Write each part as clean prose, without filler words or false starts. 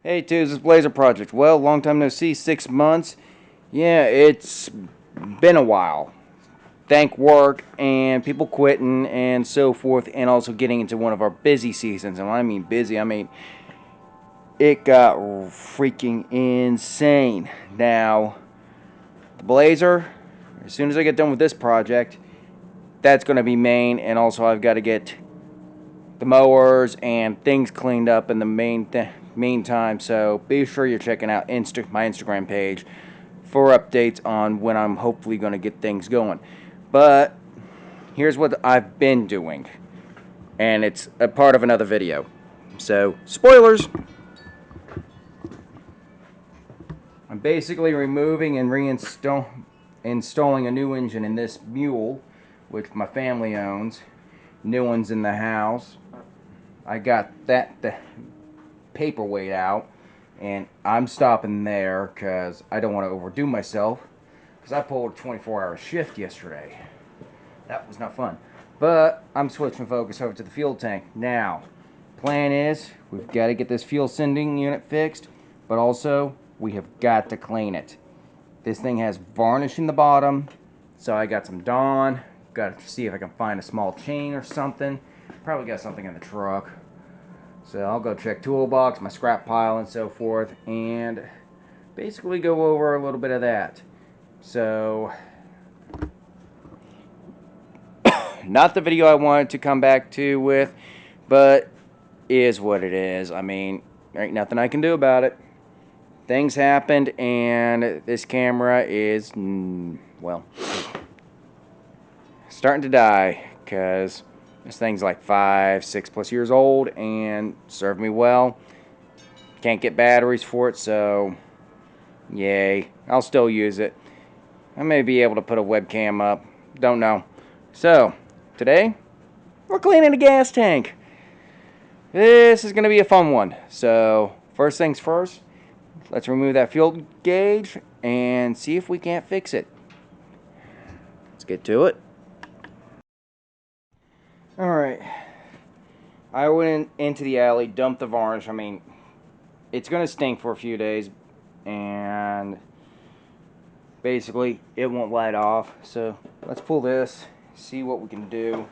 Hey, Tues, this Blazer Project. Well, long time no see, 6 months. Yeah, it's been a while. Thank work and people quitting and so forth, and also getting into one of our busy seasons. And when I mean busy, I mean it got freaking insane. Now, the Blazer, as soon as I get done with this project, that's going to be main, and also I've got to get the mowers and things cleaned up in the meantime. So be sure you're checking out my Instagram page for updates on when I'm hopefully going to get things going. But here's what I've been doing, and it's a part of another video. So spoilers. I'm basically removing and installing a new engine in this Mule, which my family owns. New one's in the house. I got the paperweight out, and I'm stopping there because I don't want to overdo myself, because I pulled a 24-hour shift yesterday. That was not fun. But I'm switching focus over to the fuel tank. Now, plan is we've got to get this fuel sending unit fixed, but also we have got to clean it. This thing has varnish in the bottom, so I got some Dawn. Got to see if I can find a small chain or something. Probably got something in the truck. So I'll go check toolbox, my scrap pile, and so forth, and basically go over a little bit of that. So, not the video I wanted to come back to with, but is what it is. I mean, there ain't nothing I can do about it. Things happened, and this camera is, well, starting to die, because this thing's like 5, 6+ years old and served me well. Can't get batteries for it, so yay. I'll still use it. I may be able to put a webcam up. Don't know. So, today, we're cleaning a gas tank. This is going to be a fun one. So, first things first, let's remove that fuel gauge and see if we can't fix it. Let's get to it. Alright. I went into the alley, dumped the varnish. I mean, it's going to stink for a few days, and basically it won't light off. So let's pull this, see what we can do,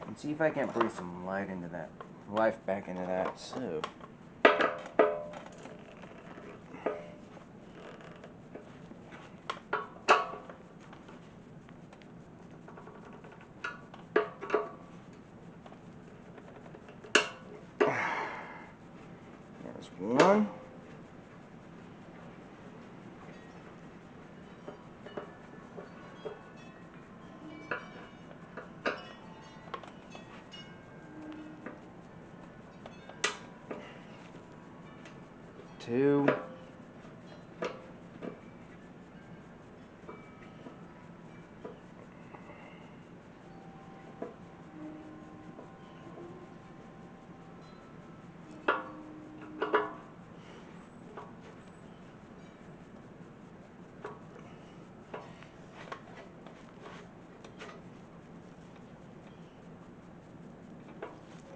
and see if I can't breathe some life back into that. So there's one. Two.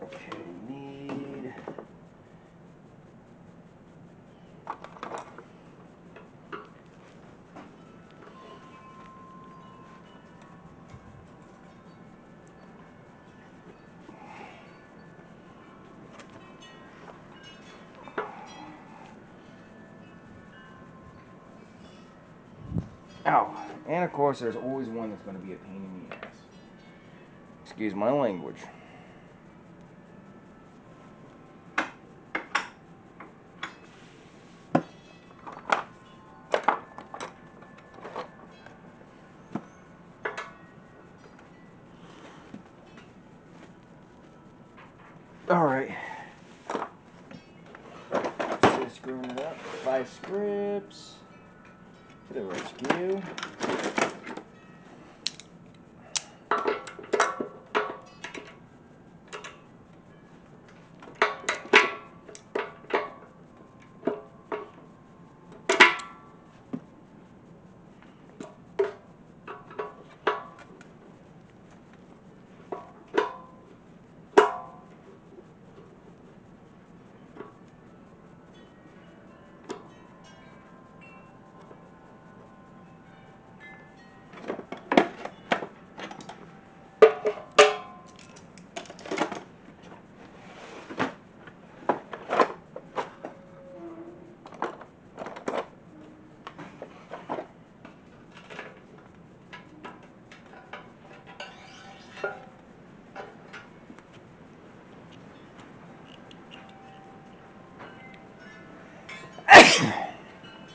Okay, need ow. And of course there's always one that's going to be a pain in the ass. Excuse my language. Alright. So screwing it up. 5 scripts to the rescue.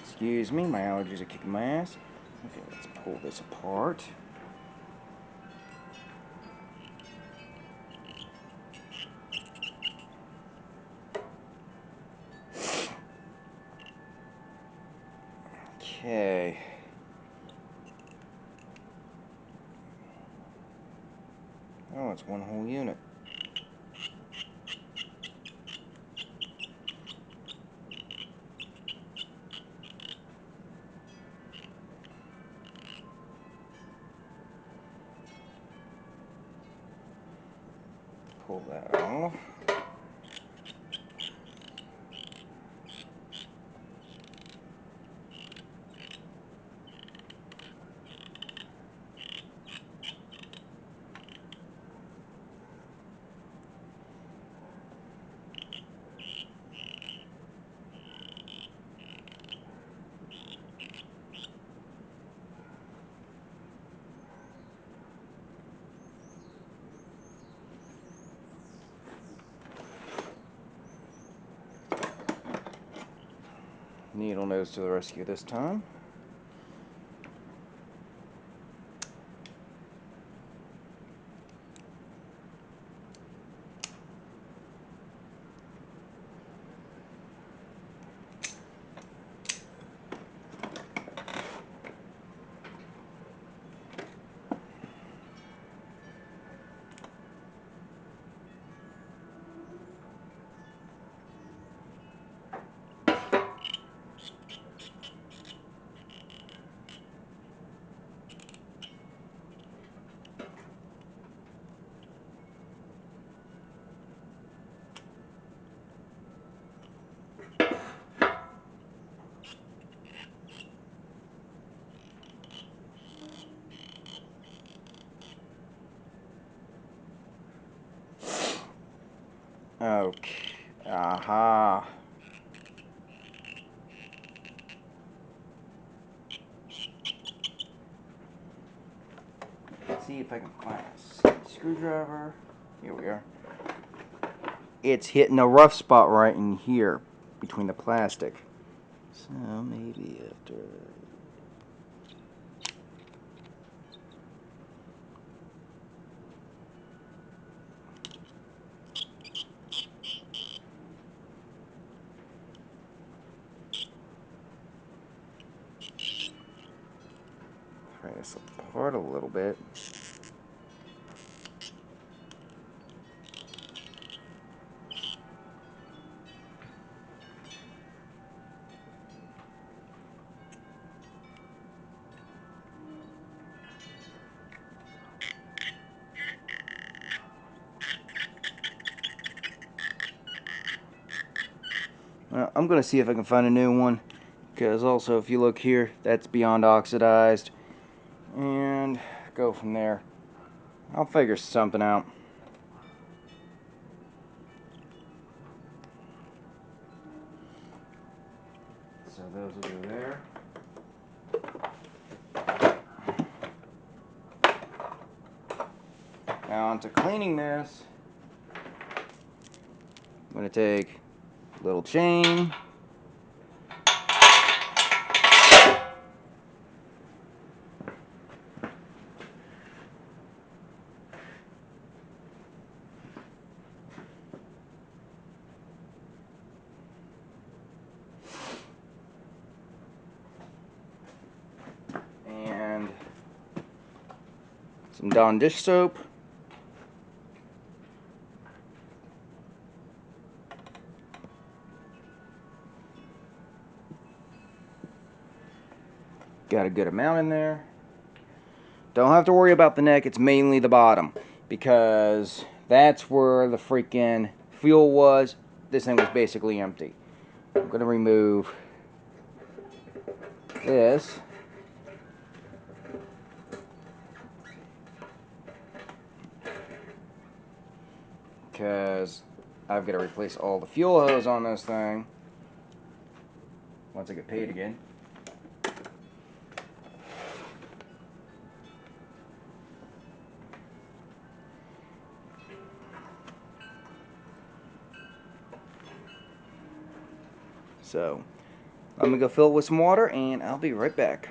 Excuse me, my allergies are kicking my ass. Okay, let's pull this apart. Okay. Oh, it's one whole unit. Pull that off. Needle nose to the rescue this time. Okay. Aha. Let's see if I can find a screwdriver. Here we are. It's hitting a rough spot right in here between the plastic. So maybe after... Pry this apart a little bit. Well, I'm going to see if I can find a new one, because also if you look here, that's beyond oxidized, and go from there. I'll figure something out. So those will go there. Now onto cleaning this. I'm going to take a little chain. And some Dawn dish soap. Got a good amount in there. Don't have to worry about the neck, it's mainly the bottom, because that's where the freaking fuel was. This thing was basically empty. I'm going to remove this. Because I've got to replace all the fuel hose on this thing once I get paid again. So I'm gonna go fill it with some water and I'll be right back.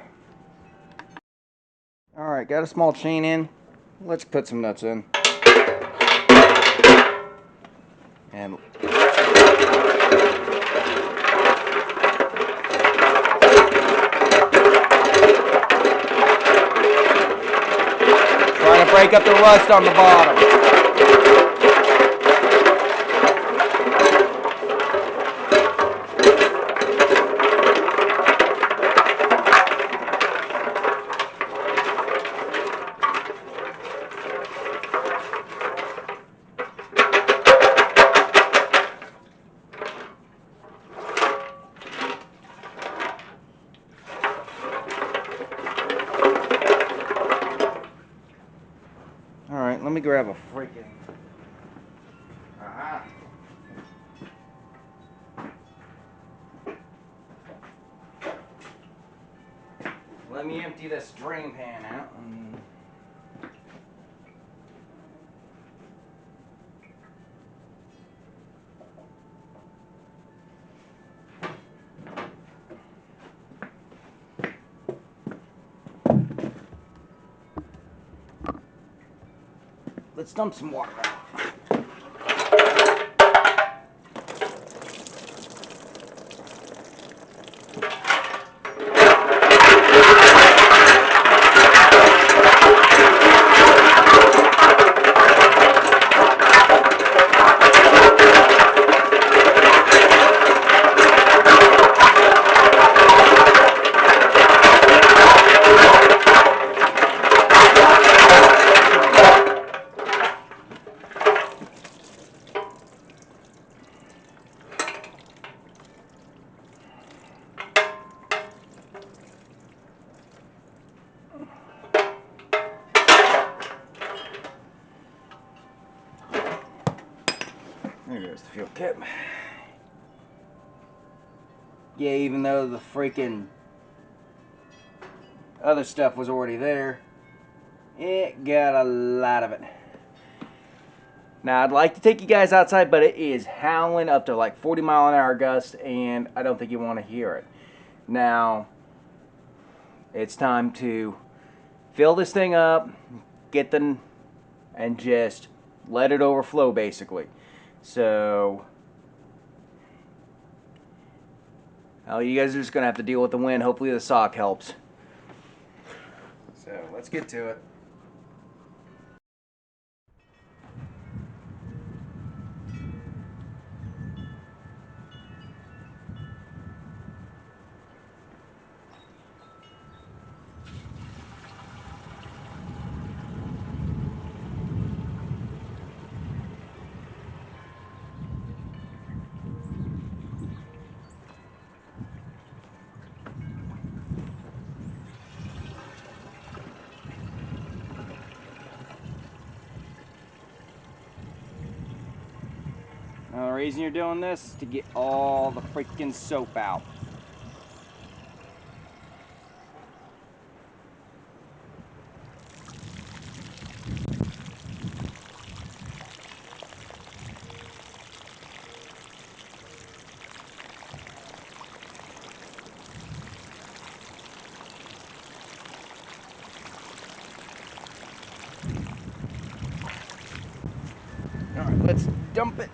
Alright, got a small chain in. Let's put some nuts in. And trying to break up the rust on the bottom. Alright, let me grab a freaking... Aha. Let me empty this drain pan out. Let's dump some water out. There goes the fuel cap. Yeah, even though the freaking other stuff was already there, it got a lot of it. Now, I'd like to take you guys outside, but it is howling up to like 40-mile-an-hour gusts, and I don't think you want to hear it. Now, it's time to fill this thing up, and just let it overflow, basically. So, you guys are just going to have to deal with the wind. Hopefully the sock helps. So, let's get to it. Now, the reason you're doing this is to get all the freaking soap out. Alright, let's dump it.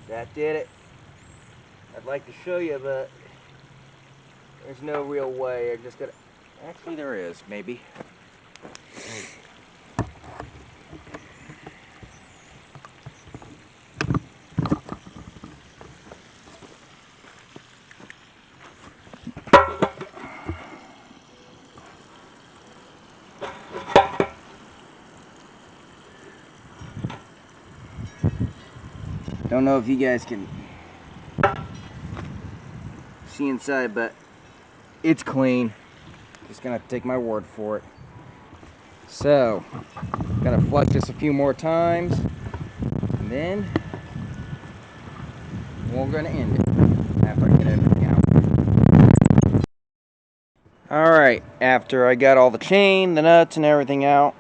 That did it. I'd like to show you, but there's no real way. I just gotta... Actually, there is, maybe. Don't know if you guys can see inside, but it's clean. Just gonna have to take my word for it. So, gonna flush this a few more times, and then we're gonna end it after I get everything out. Alright, after I got all the chain, the nuts, and everything out,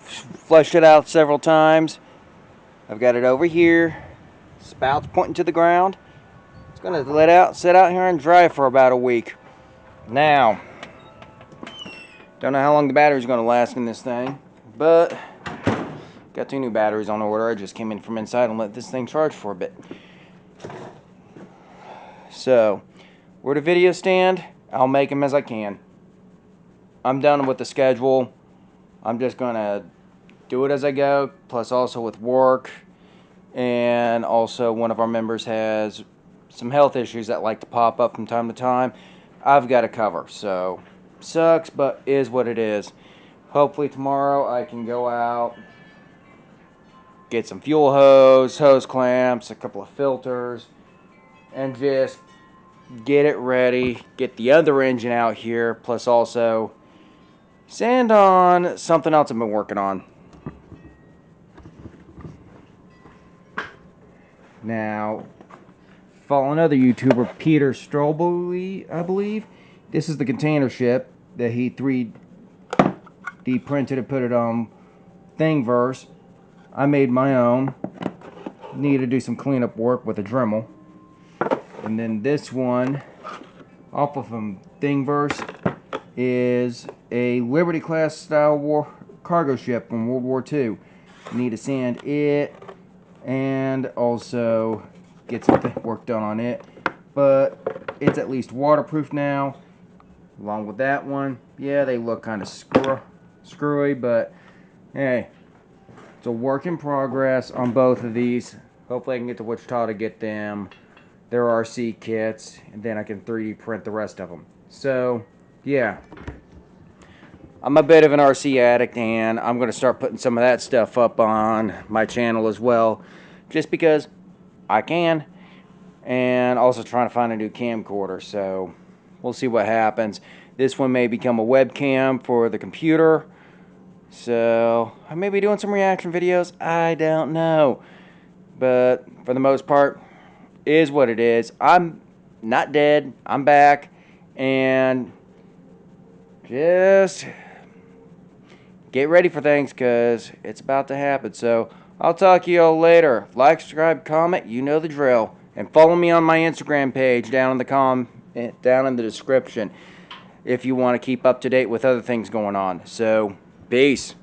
flushed it out several times, I've got it over here, spouts pointing to the ground. It's gonna sit out here and dry for about a week. Now, don't know how long the battery's gonna last in this thing, but got 2 new batteries on order. I just came in from inside and let this thing charge for a bit. So, where the videos stand, I'll make them as I can. I'm done with the schedule. I'm just gonna do it as I go, plus also with work, and also one of our members has some health issues that like to pop up from time to time. I've got to cover, so sucks, but is what it is. Hopefully tomorrow I can go out, get some fuel hose clamps, a couple of filters, and just get it ready, get the other engine out here, plus also sand on something else I've been working on. Now, follow another YouTuber, Peter Strobel, I believe. This is the container ship that he 3D printed and put it on Thingiverse. I made my own. Need to do some cleanup work with a Dremel. And then this one, off of Thingiverse, is a Liberty class style cargo ship from World War II. Need to sand it and also get some work done on it. But it's at least waterproof now. Along with that one, yeah, they look kind of screwy, but hey, it's a work in progress on both of these. Hopefully I can get to Wichita to get them their RC kits, and then I can 3D print the rest of them. So, yeah. I'm a bit of an RC addict, and I'm going to start putting some of that stuff up on my channel as well, just because I can, and also trying to find a new camcorder, so we'll see what happens. This one may become a webcam for the computer, so I may be doing some reaction videos. I don't know, but for the most part, is what it is. I'm not dead. I'm back, and just get ready for things, because it's about to happen. So I'll talk to you all later. Like, subscribe, comment, you know the drill. And follow me on my Instagram page down in the description if you want to keep up to date with other things going on. So, peace.